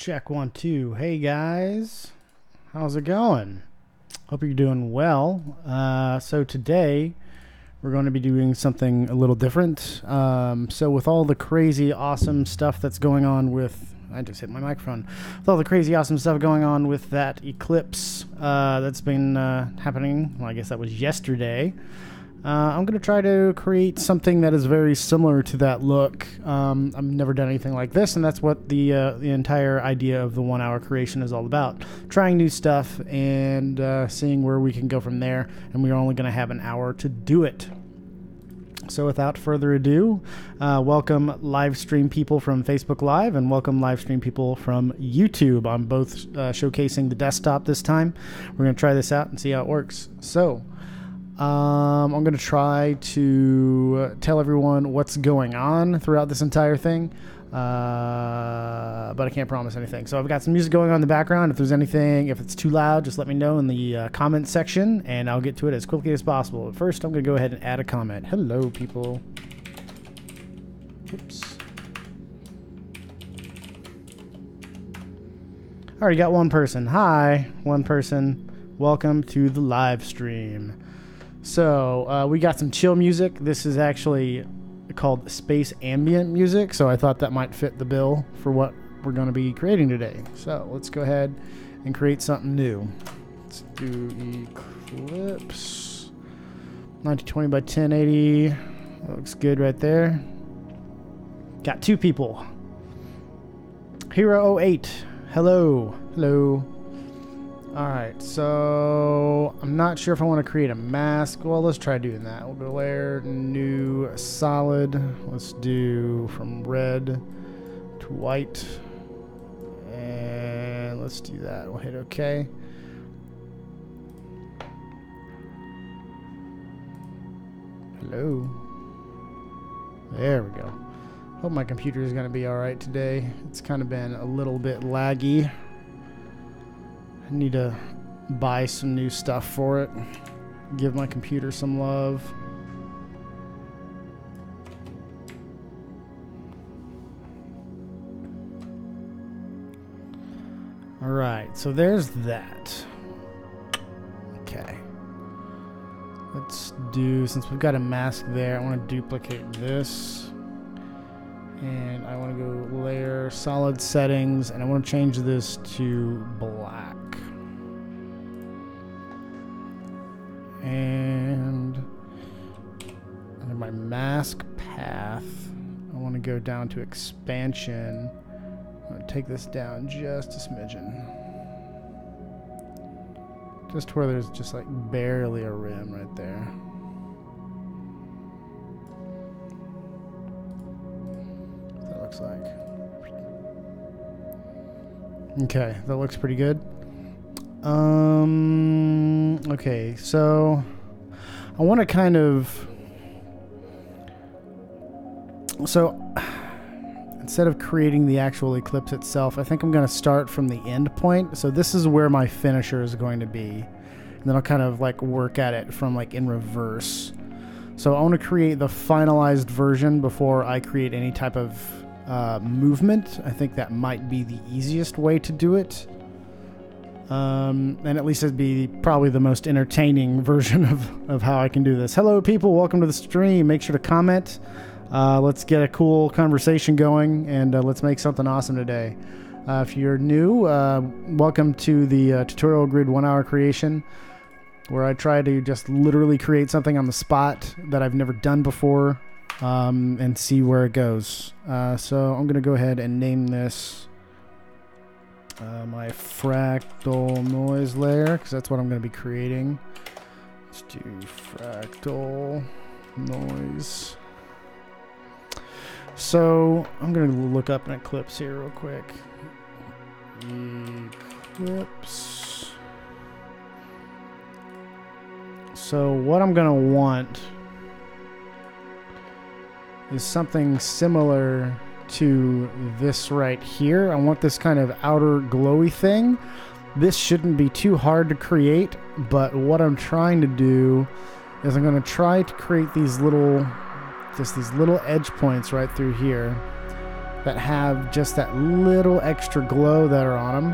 Check 1 2. Hey guys, how's it going? Hope you're doing well. So today we're going to be doing something a little different. So with all the crazy awesome stuff that's going on with, I just hit my microphone. With all the crazy awesome stuff going on with that Eclipse that's been happening, well, I guess that was yesterday. I'm going to try to create something that is very similar to that look. I've never done anything like this, and that's what the entire idea of the 1 hour creation is all about. Trying new stuff and seeing where we can go from there, and we're only going to have an hour to do it. So without further ado, welcome live stream people from Facebook Live and welcome live stream people from YouTube. I'm both showcasing the desktop this time. We're going to try this out and see how it works. So I'm going to try to tell everyone what's going on throughout this entire thing, but I can't promise anything. So I've got some music going on in the background. If there's anything, if it's too loud, just let me know in the comment section, and I'll get to it as quickly as possible. But first, I'm going to go ahead and add a comment. Hello, people. Oops. I already got one person. Hi, one person. Welcome to the live stream. So we got some chill music. This is actually called space ambient music, so I thought that might fit the bill for what we're going to be creating today. So let's go ahead and create something new. Let's do Eclipse 1920 by 1080. That looks good right there. Got 2 people. Hero08. Hello. Hello. Alright, so I'm not sure if I want to create a mask. Well, let's try doing that. We'll go layer, new, solid. Let's do from red to white. And let's do that. We'll hit OK. Hello. There we go. Hope my computer is going to be alright today. It's kind of been a little bit laggy. I need to buy some new stuff for it. Give my computer some love. Alright, so there's that. Okay. Let's do, since we've got a mask there, I want to duplicate this. And I want to go layer, solid settings, and I want to change this to black. And under my mask path, I want to go down to expansion. I'm going to take this down just a smidgen. Just where there's just like barely a rim right there. That looks like. Okay, that looks pretty good. Okay, so I want to kind of, so instead of creating the actual eclipse itself, I think I'm going to start from the end point. So this is where my finisher is going to be, and then I'll kind of like work at it from like in reverse. So I want to create the finalized version before I create any type of movement. I think that might be the easiest way to do it. And at least it'd be probably the most entertaining version of how I can do this. Hello people, welcome to the stream. Make sure to comment. Let's get a cool conversation going, and let's make something awesome today. If you're new, welcome to the tutorial grid 1 hour creation, where I try to just literally create something on the spot that I've never done before, and see where it goes. So I'm gonna go ahead and name this my fractal noise layer, because that's what I'm going to be creating. Let's do fractal noise. So I'm going to look up an Eclipse here real quick. Eclipse. So what I'm going to want is something similar to this right here. I want this kind of outer glowy thing. This shouldn't be too hard to create, but what I'm trying to do is I'm going to try to create these little, just these little edge points right through here. that have just that little extra glow that are on them.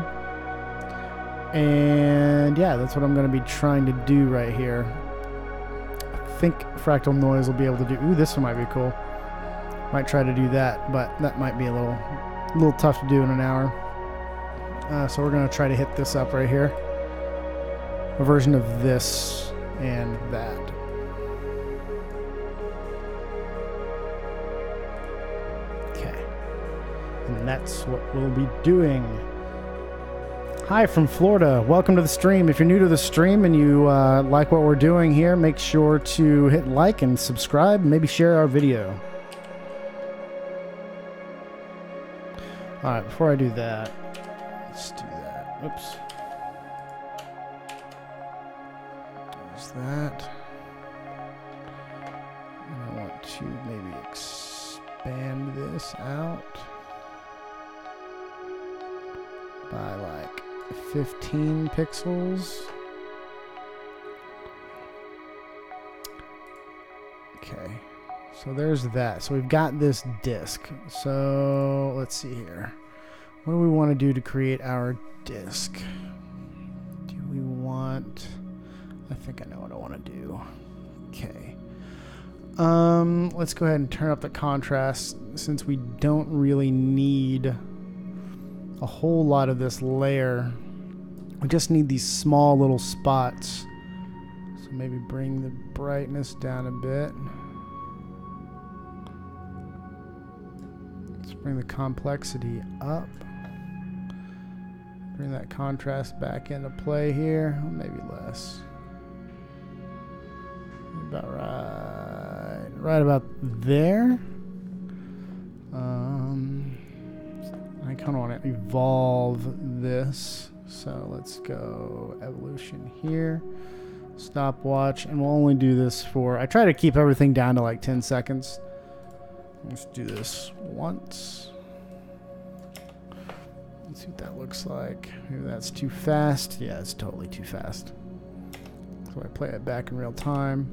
And yeah, that's what I'm going to be trying to do right here. I think fractal noise will be able to do. Ooh, this one might be cool. Might try to do that, but that might be a little tough to do in an hour. So we're going to try to hit this up right here. A version of this and that. Okay. And that's what we'll be doing. Hi from Florida. Welcome to the stream. If you're new to the stream and you like what we're doing here, make sure to hit like and subscribe and maybe share our video. Alright, before I do that, let's do that. Oops. There's that. And I want to maybe expand this out by like 15 pixels. Okay. So there's that. So we've got this disc. So let's see here. What do we want to do to create our disc? Do we want... I think I know what I want to do. Okay. Let's go ahead and turn up the contrast since we don't really need a whole lot of this layer. We just need these small little spots. So maybe bring the brightness down a bit. Bring the complexity up. Bring that contrast back into play here. Maybe less. About right about there. I kind of want to evolve this. So let's go evolution here. Stopwatch, and we'll only do this for... I try to keep everything down to like 10 seconds. Let's do this once. Let's see what that looks like. Maybe that's too fast. Yeah, it's totally too fast. So I play it back in real time.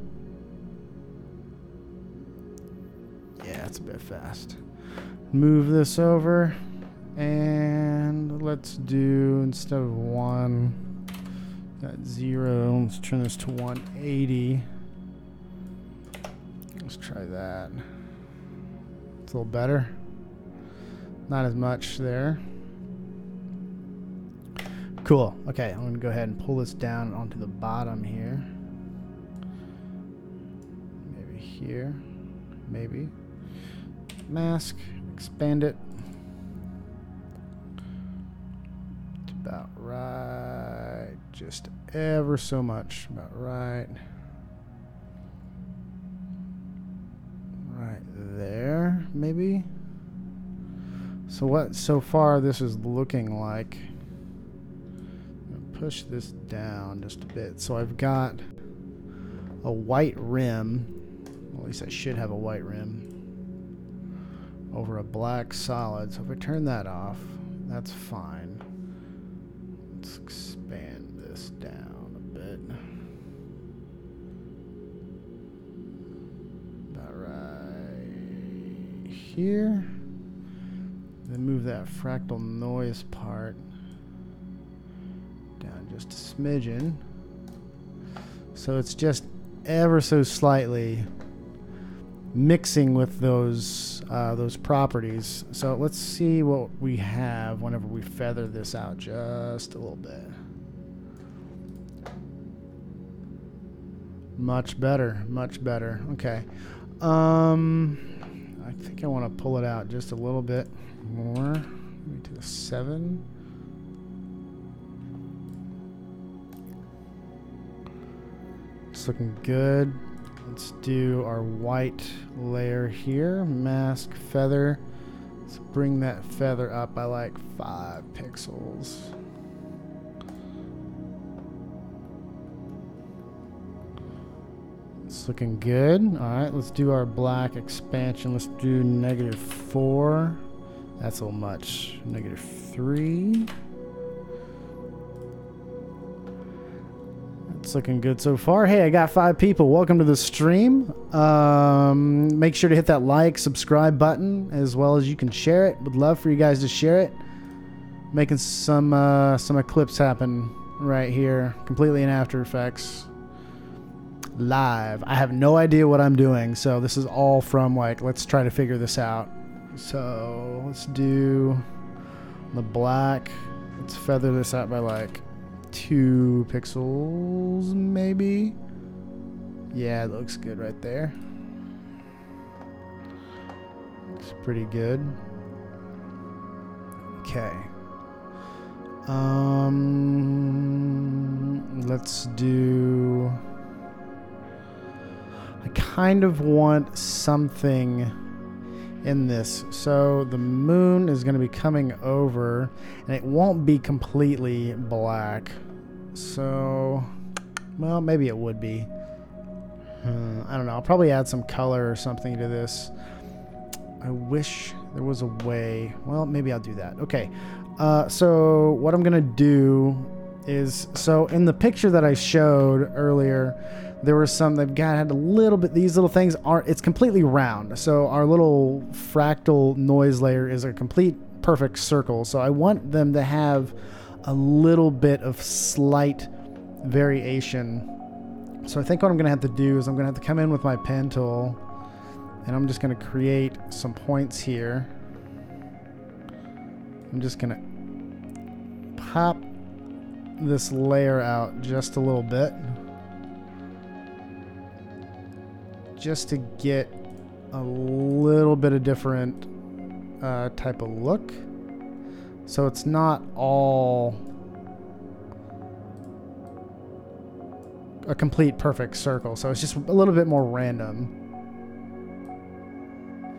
Yeah, it's a bit fast. Move this over. And let's do, instead of 1, got 0. Let's turn this to 180. Let's try that. It's a little better. Not as much there. Cool. Okay, I'm going to go ahead and pull this down onto the bottom here. Maybe here. Maybe. Mask. Expand it. It's about right. Just ever so much. About right. Right there, maybe. So what so far this is looking like, I'm gonna push this down just a bit. So I've got a white rim, well, at least I should have a white rim, over a black solid. So if I turn that off, that's fine. Let's expand this down a bit. Here, then move that fractal noise part down just a smidgen, so it's just ever so slightly mixing with those properties. So let's see what we have whenever we feather this out just a little bit. Much better, much better. Okay. I think I want to pull it out just a little bit more. Maybe to the 7. It's looking good. Let's do our white layer here. Mask feather. Let's bring that feather up by like 5 pixels. It's looking good. Alright, let's do our black expansion. Let's do -4. That's a little much. -3. It's looking good so far. Hey, I got 5 people. Welcome to the stream. Make sure to hit that like, subscribe button, as well as you can share it. Would love for you guys to share it. Making some Eclipse happen right here, completely in After Effects. Live. I have no idea what I'm doing, so this is all from like, let's try to figure this out. So let's do the black. Let's feather this out by like 2 pixels, maybe. Yeah, it looks good right there. Looks pretty good. Okay. Let's do... I kind of want something in this. So the moon is going to be coming over, and it won't be completely black. So, well, maybe it would be. I don't know. I'll probably add some color or something to this. I wish there was a way. Well, maybe I'll do that. Okay. So what I'm going to do is, so in the picture that I showed earlier, there were some that had a little bit, these little things aren't, it's completely round. So our little fractal noise layer is a complete perfect circle. So I want them to have a little bit of slight variation. So I think what I'm going to have to do is I'm going to have to come in with my pen tool, and I'm just going to create some points here. I'm just going to pop this layer out just a little bit, just to get a little bit of different type of look. So it's not all a complete perfect circle. So it's just a little bit more random.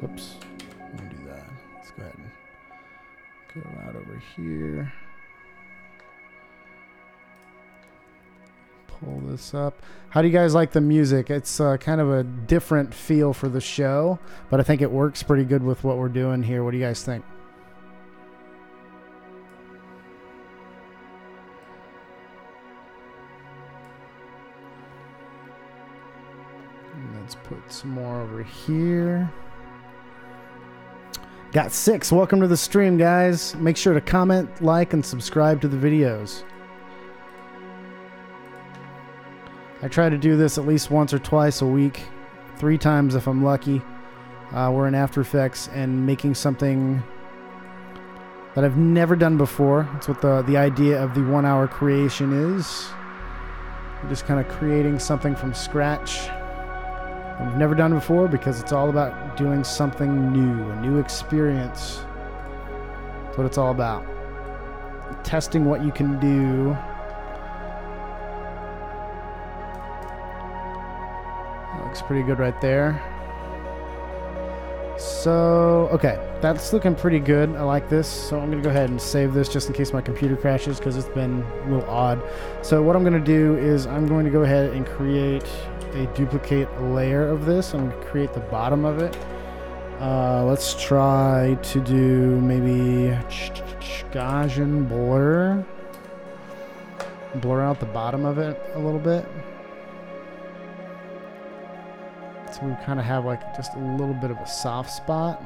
Whoops. I'm gonna do that. Let's go ahead and go out over here. Pull this up. How do you guys like the music? It's kind of a different feel for the show, but I think it works pretty good with what we're doing here. What do you guys think? Let's put some more over here. Got 6. Welcome to the stream, guys. Make sure to comment, like, and subscribe to the videos. I try to do this at least once or twice a week, 3 times if I'm lucky. We're in After Effects and making something that I've never done before. That's what the idea of the 1-hour creation is. We're just kind of creating something from scratch I've never done before, because it's all about doing something new, a new experience. That's what it's all about. Testing what you can do. That looks pretty good right there. So, okay, that's looking pretty good. I like this. So I'm going to go ahead and save this just in case my computer crashes, because it's been a little odd. So what I'm going to do is I'm going to go ahead and create a duplicate layer of this. I'm going to create the bottom of it. Let's try to do maybe Gaussian blur. Blur out the bottom of it a little bit. So we kind of have like just a little bit of a soft spot.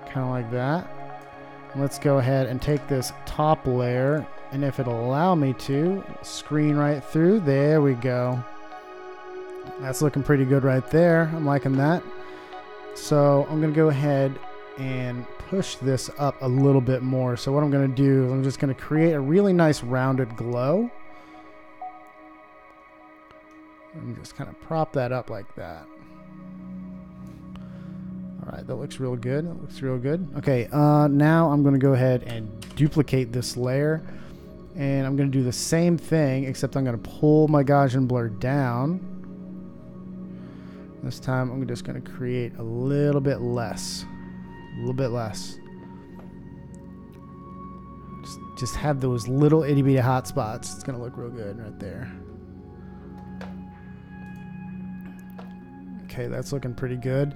Kind of like that. And let's go ahead and take this top layer, and if it'll allow me to, screen right through. There we go. That's looking pretty good right there. I'm liking that. So I'm going to go ahead and push this up a little bit more. So what I'm going to do is I'm just going to create a really nice rounded glow. And just kind of prop that up like that. All right, that looks real good. That looks real good. Okay, now I'm going to go ahead and duplicate this layer. And I'm going to do the same thing, except I'm going to pull my Gaussian blur down. This time I'm just going to create a little bit less. A little bit less. Just have those little itty bitty hot spots. It's going to look real good right there. Okay, that's looking pretty good.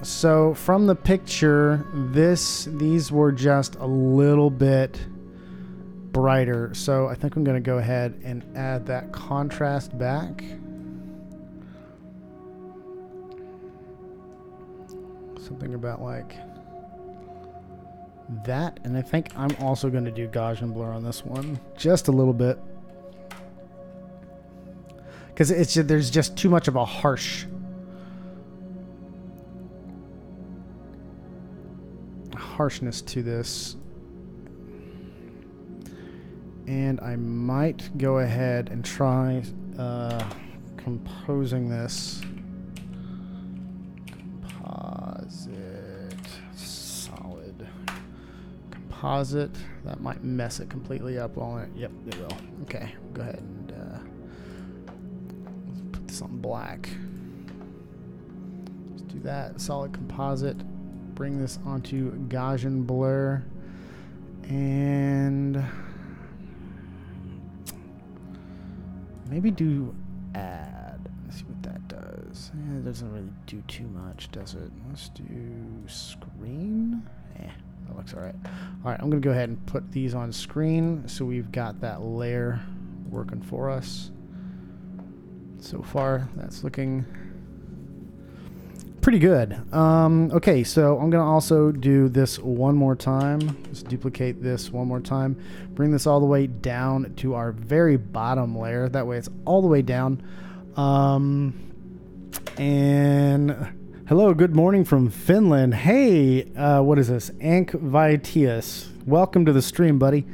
So from the picture, these were just a little bit brighter. So I think I'm going to go ahead and add that contrast back. Something about like that. And I think I'm also going to do Gaussian blur on this one just a little bit, because there's just too much of a harshness to this. And I might go ahead and try composing this. Solid. Composite. That might mess it completely up, won't it? Yep, it will. Okay, go ahead and let's put this on black. Let's do that. Solid composite. Bring this onto Gaussian blur. And maybe do add. Let's see what that does. It doesn't really do too much, does it? Let's do screen. That looks alright. Alright, I'm going to go ahead and put these on screen so we've got that layer working for us. So far, that's looking pretty good. Okay, so I'm going to also do this one more time. Let's duplicate this one more time. Bring this all the way down to our very bottom layer. That way it's all the way down. And hello, good morning from Finland. Hey, what is this? Ankvitius. Welcome to the stream, buddy.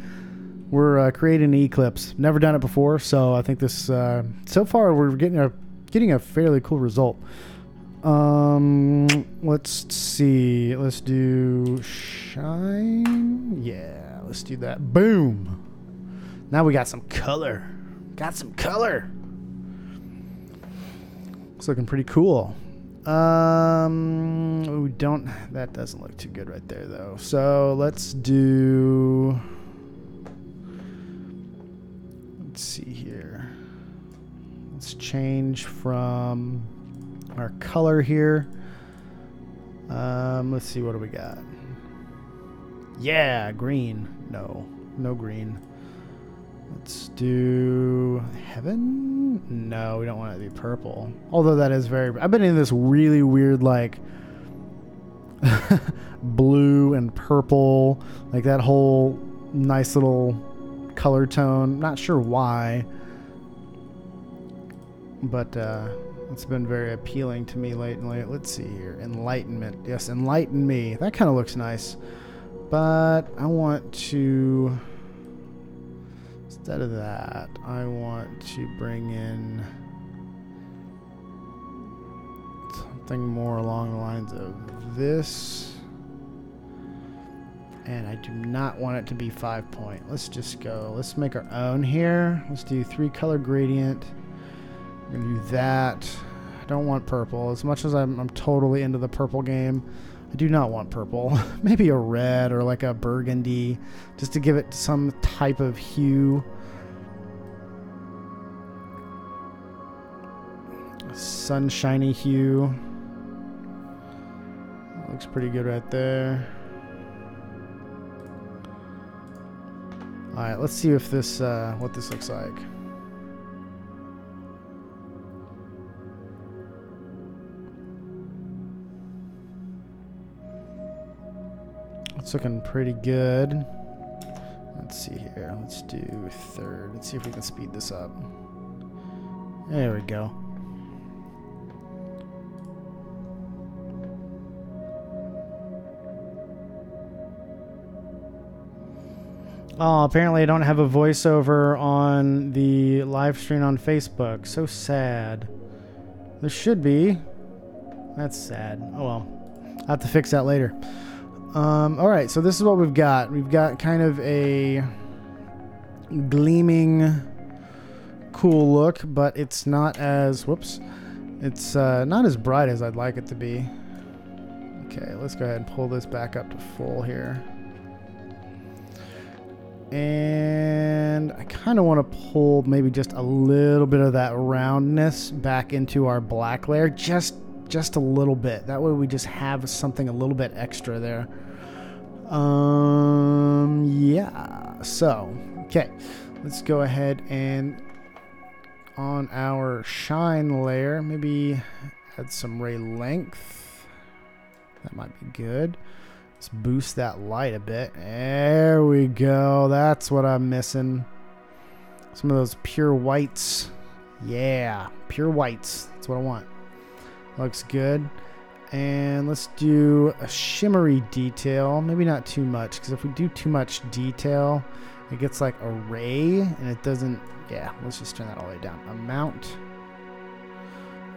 We're creating an Eclipse. Never done it before, so I think this, so far we're getting a fairly cool result. Let's see. Let's do shine. Yeah, let's do that. Boom. Now we got some color. Got some color. It's looking pretty cool. We don't. That doesn't look too good right there, though. So let's do. Let's see here. Let's change from our color here. Let's see, what do we got? Yeah, green. No green. Let's do heaven. No, we don't want it to be purple. Although that is very. I've been in this really weird like blue and purple, like that whole nice little color tone. Not sure why, but it's been very appealing to me lately. Let's see here. Enlightenment. Yes, enlighten me. That kind of looks nice. But I want to, instead of that, I want to bring in something more along the lines of this. And I do not want it to be 5 point. Let's just go. Let's make our own here. Let's do 3 color gradient. We're going to do that. I don't want purple. As much as I'm totally into the purple game, I do not want purple. Maybe a red or like a burgundy, just to give it some type of hue. A sunshiny hue. That looks pretty good right there. Alright, let's see if this what this looks like. It's looking pretty good. Let's see here. Let's do third. Let's see if we can speed this up. There we go. Oh, apparently I don't have a voiceover on the live stream on Facebook. So sad. There should be. That's sad. Oh well. I'll have to fix that later. Alright, so this is what we've got. We've got kind of a gleaming, cool look, but it's not as, whoops, it's not as bright as I'd like it to be. Okay, let's go ahead and pull this back up to full here. And I kind of want to pull maybe just a little bit of that roundness back into our black layer, just a little bit. That way we just have something a little bit extra there. Yeah. So Okay, let's go ahead and on our shine layer, maybe add some ray length. That might be good. Let's boost that light a bit. There we go. That's what I'm missing. Some of those pure whites. Yeah, pure whites. That's what I want. Looks good. And let's do a shimmery detail. Maybe not too much, because if we do too much detail, it gets like a ray, and it doesn't. Yeah, let's just turn that all the way down. Amount.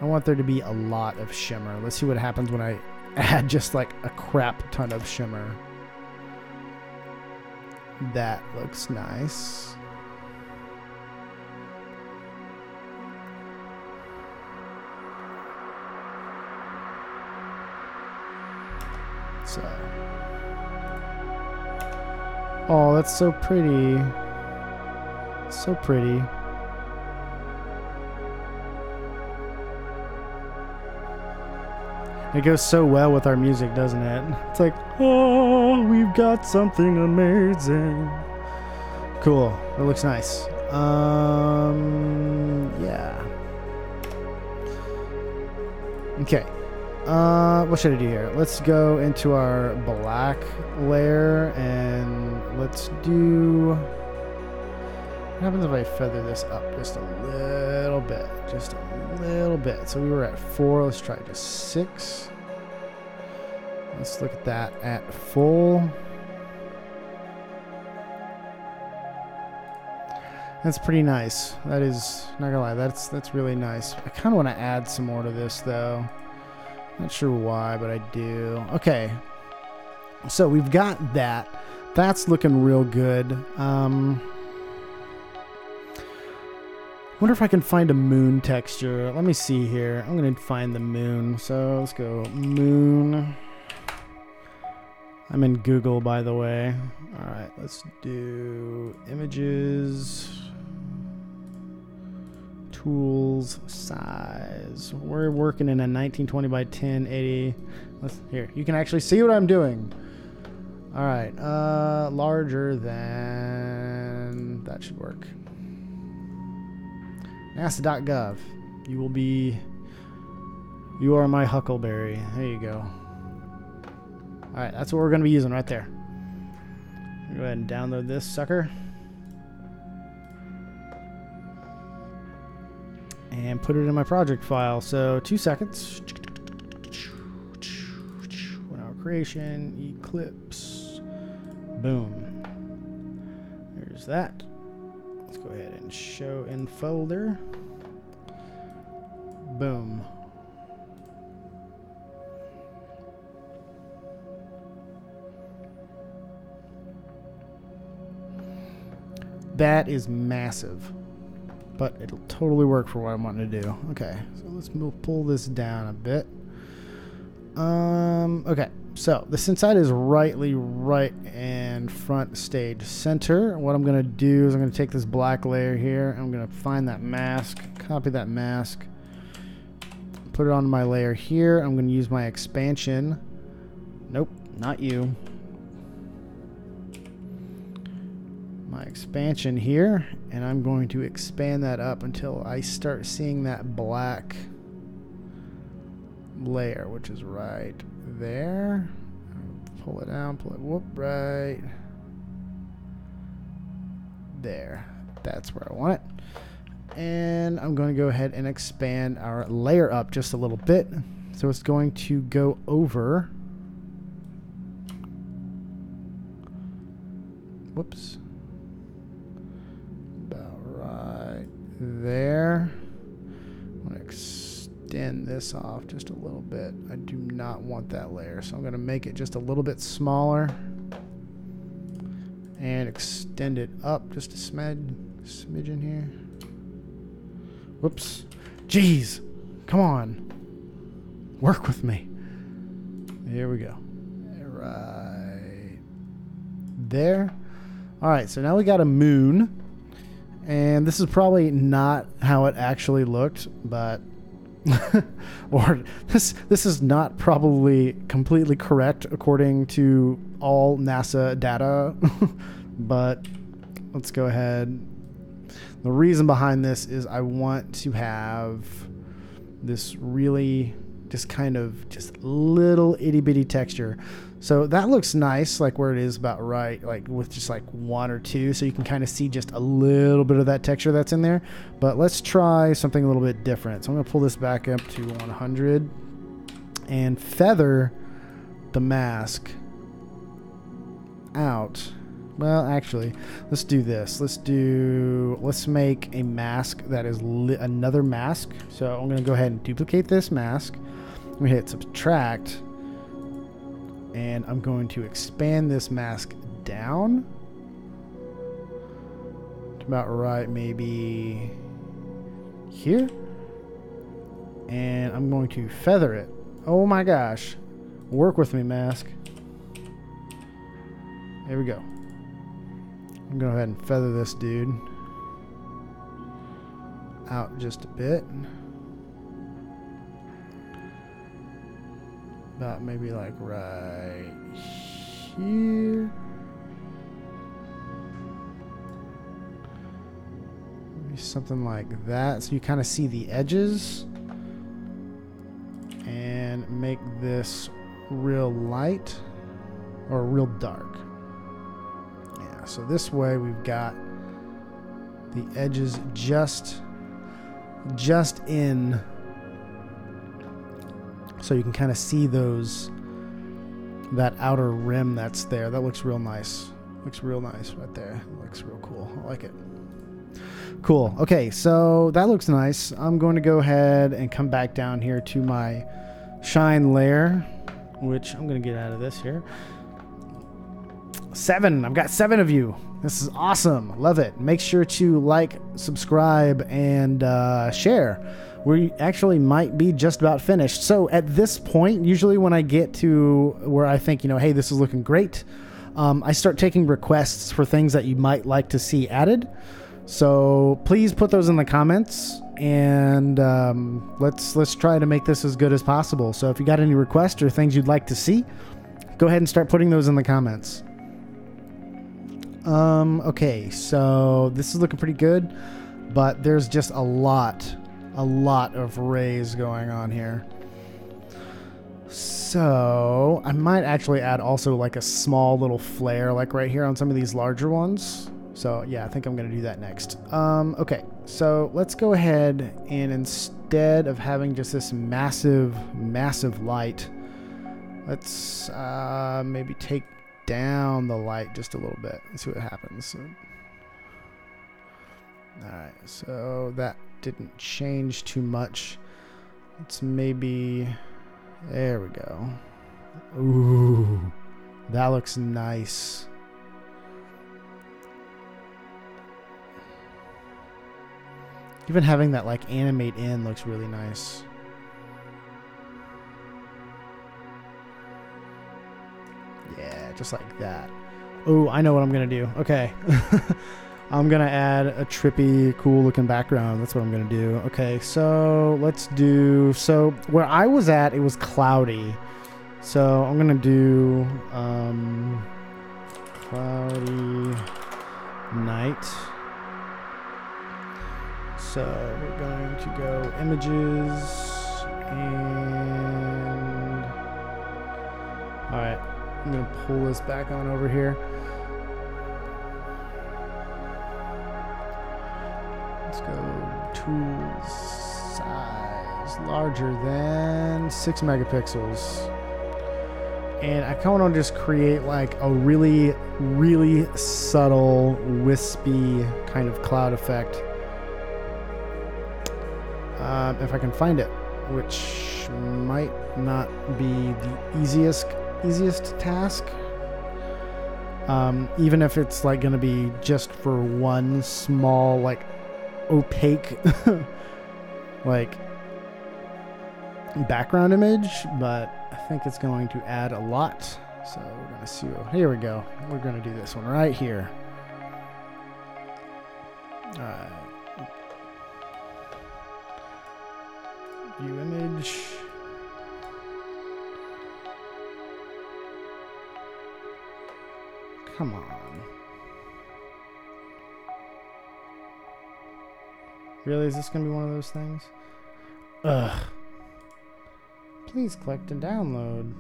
I want there to be a lot of shimmer. Let's see what happens when I add just like a crap ton of shimmer. That looks nice. So. Oh, that's so pretty. So pretty. It goes so well with our music, doesn't it? It's like, oh, we've got something amazing. Cool. It looks nice. Yeah. Okay. What should I do here? Let's go into our black layer and let's do... What happens if I feather this up just a little bit? Just a little bit. So we were at 4. Let's try just 6. Let's look at that at full. That's pretty nice. That is, not gonna lie, that's really nice. I kind of want to add some more to this though. Not sure why, but I do. Okay. So we've got that. That's looking real good. Wonder if I can find a moon texture. Let me see here. I'm gonna find the moon. So let's go moon. I'm in Google, by the way. All right, let's do images, tools, size. We're working in a 1920 by 1080. Here, you can actually see what I'm doing. All right, larger than, that should work. NASA.gov. You are my huckleberry. There you go. Alright, that's what we're going to be using right there. Go ahead and download this sucker. And put it in my project file. So 2 seconds. 1 hour creation. Eclipse. Boom. There's that. Let's go ahead and show in folder. Boom. That is massive, but it'll totally work for what I'm wanting to do. Okay, so let's pull this down a bit. Okay, so this inside is right and front stage center. What I'm gonna do is I'm gonna take this black layer here. I'm gonna find that mask, copy that mask, put it on my layer here. I'm gonna use my expansion. Nope, not you. My expansion here, and I'm going to expand that up until I start seeing that black layer, which is right there. Pull it down, whoop, right there. That's where I want it. And I'm going to go ahead and expand our layer up just a little bit. So it's going to go over. Whoops. There. I'm going to extend this off just a little bit. I do not want that layer, so I'm going to make it just a little bit smaller and extend it up just a smidgen here. Whoops. Jeez. Come on. Work with me. Here we go. Right there. All right, so now we got a moon. And this is probably not how it actually looked, but or this is not probably completely correct according to all NASA data, but let's go ahead. The reason behind this is I want to have this really just kind of just little itty bitty texture. So that looks nice, like where it is about right, like with just like 1 or 2, so you can kind of see just a little bit of that texture that's in there. But let's try something a little bit different. So I'm going to pull this back up to 100 and feather the mask out. Well, actually, let's do this. Let's make a mask that is another mask. So I'm going to go ahead and duplicate this mask. I'm going to hit subtract. And I'm going to expand this mask down to about right, maybe here. And I'm going to feather it. Oh my gosh. Work with me, mask. There we go. I'm going to go ahead and feather this dude out just a bit. About maybe like right here. Maybe something like that. So you kind of see the edges. And make this real light or real dark. Yeah, so this way we've got the edges just in, so you can kind of see that outer rim that's there. That looks real nice. Looks real nice right there. Looks real cool. I like it. Cool. Okay, so that looks nice. I'm going to go ahead and come back down here to my shine layer, which I'm going to get out of this here. 7. I've got 7 of you. This is awesome. Love it. Make sure to like, subscribe, and share. We actually might be just about finished. So at this point, usually when I get to where I think, hey, this is looking great, I start taking requests for things that you might like to see added. So please put those in the comments, and let's try to make this as good as possible. So if you got any requests or things you'd like to see, go ahead and start putting those in the comments. Okay, so this is looking pretty good, but there's just a lot of rays going on here. So I might actually add also like a small little flare like right here on some of these larger ones. So yeah, I think I'm going to do that next. Okay, so let's go ahead and instead of having just this massive light, let's maybe take down the light just a little bit and see what happens. Alright, so that didn't change too much. Let's maybe... There we go. Ooh, that looks nice. Even having that like animate in looks really nice. Yeah, just like that. Oh, I know what I'm gonna do. Okay. I'm gonna add a trippy, cool looking background. That's what I'm gonna do. Okay, so let's do, so where I was at, it was cloudy. So I'm gonna do cloudy night. So we're going to go images and alright, I'm gonna pull this back on over here. Let's go tools, size, larger than 6 megapixels. And I kind of want to just create like a really, really subtle, wispy kind of cloud effect. If I can find it, which might not be the easiest task. Even if it's like going to be just for one small like opaque like background image, but I think it's going to add a lot. So we're going to see. Here we go. We're going to do this one right here. All right. View image. Come on. Really? Is this going to be one of those things? Ugh. Please click to download.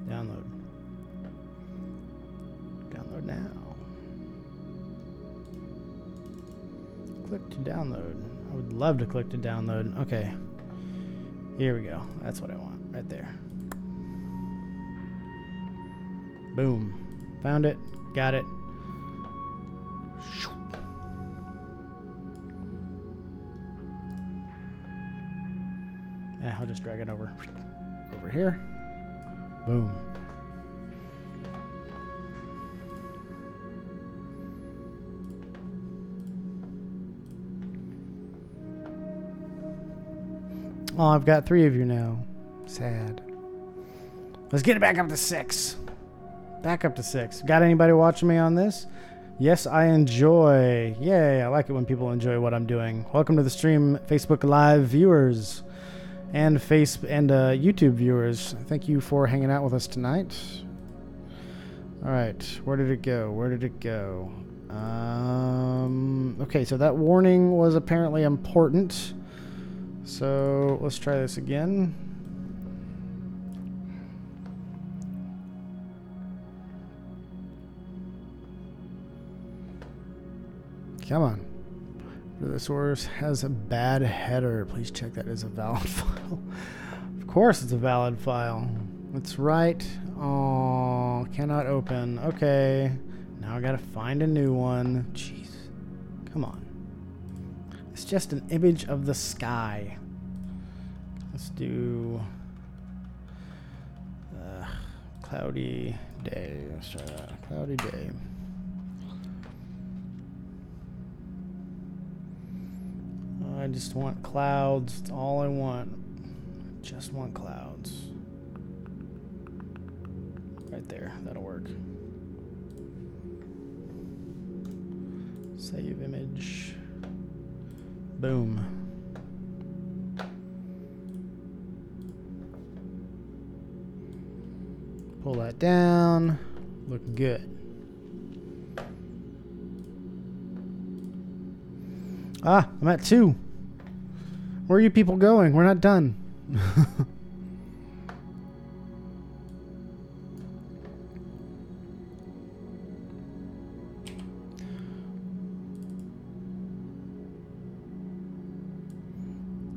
Download. Download now. Click to download. I would love to click to download. Okay. Here we go. That's what I want. Right there. Boom. Found it. Got it. Yeah, I'll just drag it over here. Boom. Oh, I've got 3 of you now. Sad. Let's get it back up to 6. Back up to 6. Got anybody watching me on this? Yes, I enjoy. Yay, I like it when people enjoy what I'm doing. Welcome to the stream, Facebook Live viewers and YouTube viewers. Thank you for hanging out with us tonight. All right, where did it go? Where did it go? Okay, so that warning was apparently important. So let's try this again. Come on. The source has a bad header. Please check that as a valid file. Of course it's a valid file. That's right. Oh, cannot open. Okay. Now I gotta find a new one. Jeez. Come on. It's just an image of the sky. Let's do cloudy day. Let's try that. Cloudy day. I just want clouds. That's all I want. I just want clouds. Right there. That'll work. Save image. Boom. Pull that down. Look good. Ah, I'm at 2. Where are you people going? We're not done.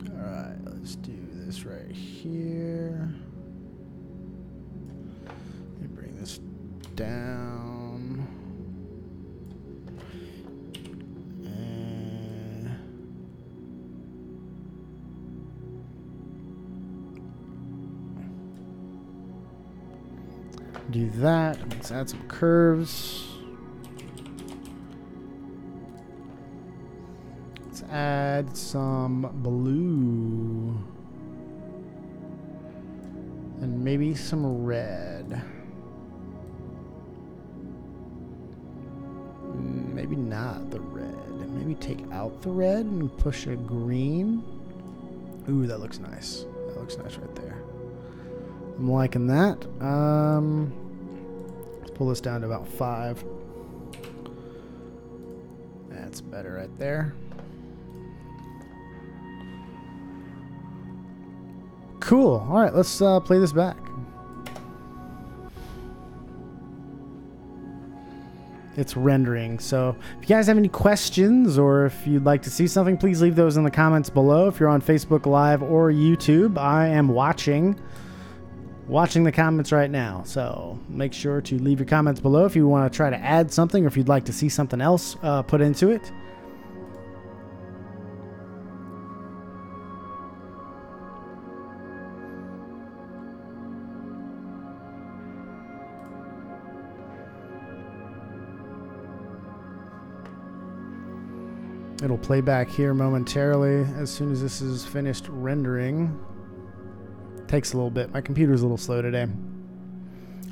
Alright, let's do this right here. Let me bring this down. Do that. Let's add some curves. Let's add some blue. And maybe some red. Maybe not the red. Maybe take out the red and push a green. Ooh, that looks nice. That looks nice right there. I'm liking that. Let's pull this down to about 5. That's better right there. Cool. All right, let's play this back. It's rendering. So if you guys have any questions or if you'd like to see something, please leave those in the comments below. If you're on Facebook Live or YouTube, I am watching the comments right now. So make sure to leave your comments below if you want to try to add something or if you'd like to see something else put into it. It'll play back here momentarily as soon as this is finished rendering. Takes a little bit. My computer's a little slow today.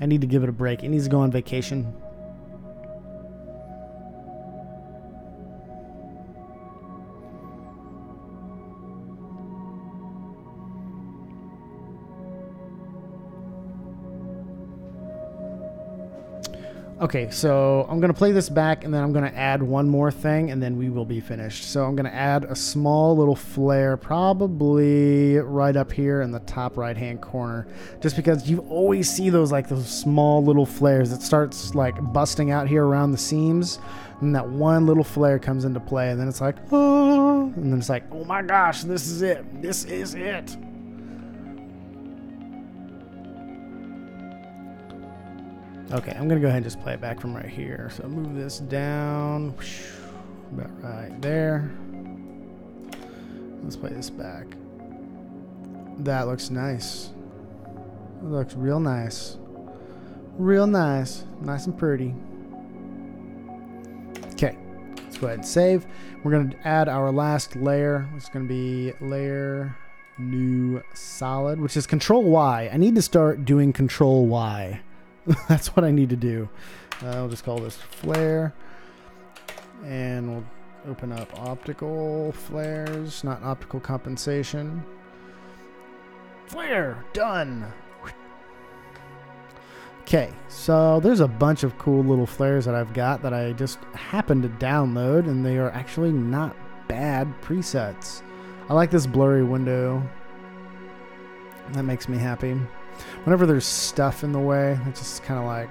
I need to give it a break. It needs to go on vacation. Okay, so I'm going to play this back, and then I'm going to add one more thing, and then we will be finished. So I'm going to add a small little flare, probably right up here in the top right-hand corner, just because you always see those, like, those small little flares. It starts, like, busting out here around the seams, and that one little flare comes into play, and then it's like, oh, and then it's like, oh my gosh, this is it. This is it. Okay, I'm going to go ahead and just play it back from right here. So move this down. About right there. Let's play this back. That looks nice. It looks real nice. Real nice. Nice and pretty. Okay, let's go ahead and save. We're going to add our last layer. It's going to be layer new solid, which is Control Y. I need to start doing Control Y. That's what I need to do. I'll just call this flare, and we'll open up optical flares, not optical compensation. Flare, done. Okay, so there's a bunch of cool little flares that I've got that I just happened to download, and they are actually not bad presets. I like this blurry window. That makes me happy. Whenever there's stuff in the way, it just kind of like,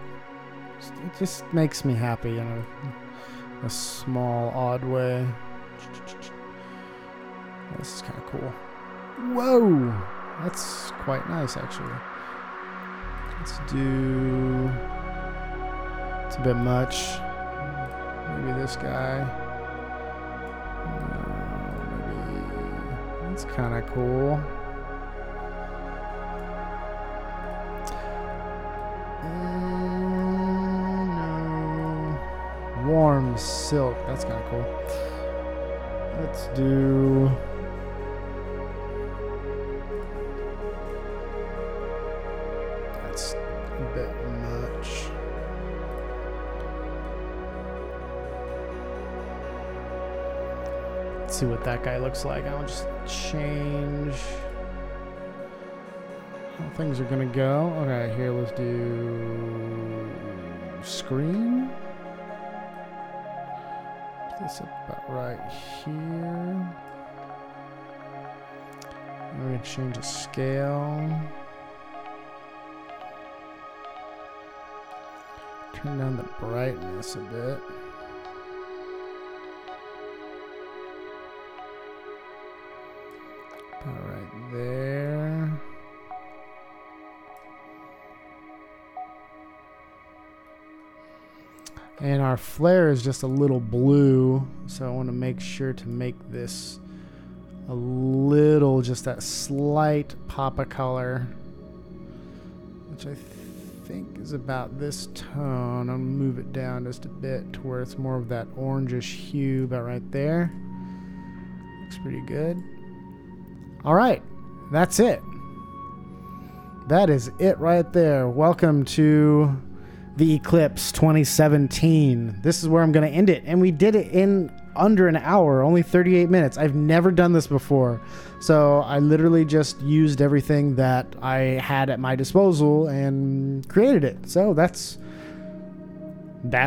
it just makes me happy in a small, odd way. This is kind of cool. Whoa! That's quite nice, actually. Let's do... It's a bit much. Maybe this guy. Maybe... That's kind of cool. Warm silk. That's kind of cool. Let's do... That's a bit much. Let's see what that guy looks like. I'll just change how things are gonna go. Okay, here, let's do screen. This about right here. We're going to change the scale. Turn down the brightness a bit. About right there. And our flare is just a little blue, so I want to make sure to make this a little, just that slight pop of color, which I think is about this tone. I'm going to move it down just a bit to where it's more of that orangish hue about right there. Looks pretty good. All right, that's it. That is it right there. Welcome to the Eclipse 2017. This is where I'm going to end it. And we did it in under an hour, only 38 minutes. I've never done this before. So I literally just used everything that I had at my disposal and created it. So that's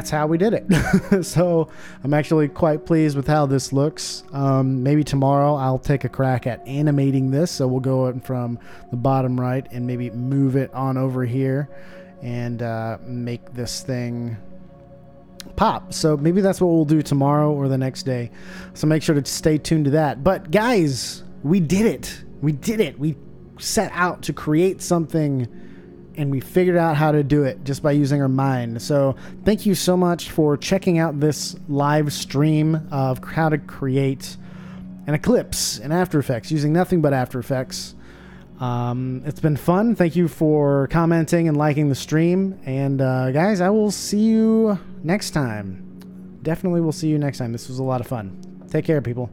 how we did it. So I'm actually quite pleased with how this looks. Maybe tomorrow I'll take a crack at animating this. So we'll go in from the bottom right and maybe move it on over here and make this thing pop. So maybe that's what we'll do tomorrow or the next day. So make sure to stay tuned to that. But guys, we did it. We did it. We set out to create something, and we figured out how to do it just by using our mind. So thank you so much for checking out this live stream of how to create an Eclipse in After Effects using nothing but After Effects. It's been fun. Thank you for commenting and liking the stream. And guys, I will see you next time. Definitely will see you next time. This was a lot of fun. Take care, people.